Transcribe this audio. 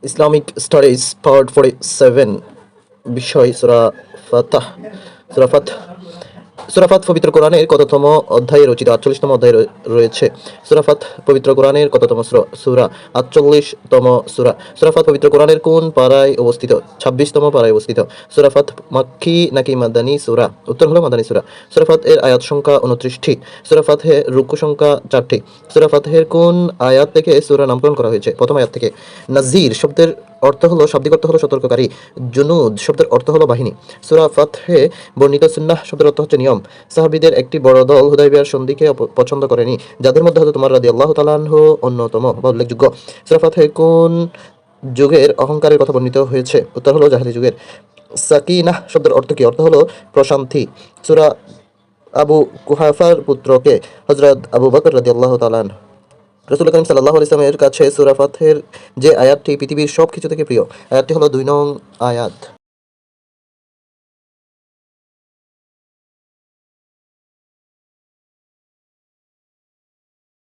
Islamic studies part 47 বিষয় সূরা ফাতহ। সূরা ফাতহ সূরা ফাতহ পবিত্র কোরআনের কততম অধ্যায়ে রচিত? 48তম অধ্যায়ে রয়েছে। সূরা ফাতহ পবিত্র কোরআনের কততম সূরা? 48তম সূরা। সূরা ফাতহ পবিত্র কোরআনের কোন পারায় অবস্থিত? 26তম পারায় অবস্থিত। সূরা ফাতহ মাক্কি নাকি মাদানী সূরা? উত্তর হলো মাদানী সূরা। সূরা ফাতহ এর আয়াত সংখ্যা 29টি। সূরা ফাতহে রুকু সংখ্যা 4টি। সূরা ফাতহের কোন আয়াত থেকে সূরা নামকরণ করা হয়েছে? প্রথম আয়াত থেকে। নাজির শব্দের অর্থ হলো, শাব্দিক অর্থ হলো সতর্ককারী। জুনুদ শব্দের অর্থ হলো বাহিনী। সূরা ফাতহে বর্ণিত সুন্নাহ শব্দের অর্থ হচ্ছে নিয়ম। সাহাবীদের একটি বড় দল হুদায়বিয়ার সন্ধিকে পছন্দ করেনি, যাদের মধ্যে হযরত উমর রাদিয়াল্লাহু তাআলা আনহু অন্যতম বা উল্লেখযোগ্য। সূরা ফাতহে কোন যুগের অহংকারের কথা বর্ণিত হয়েছে? উত্তর হলো জাহেলী যুগের। সাকিনাহ শব্দের অর্থ কি? অর্থ হলো প্রশান্তি। সূরা আবু কুহাফার পুত্রকে হযরত আবু বকর রাদিয়াল্লাহু তাআলা আনহু। রাসূল করিম সাল্লাল্লাহু আলাইহি ওয়াসাল্লামের কাছে সূরা ফাতহের যে আয়াতটি পৃথিবীর সবকিছু থেকে প্রিয়, আয়াতটি হলো 2 নং আয়াত।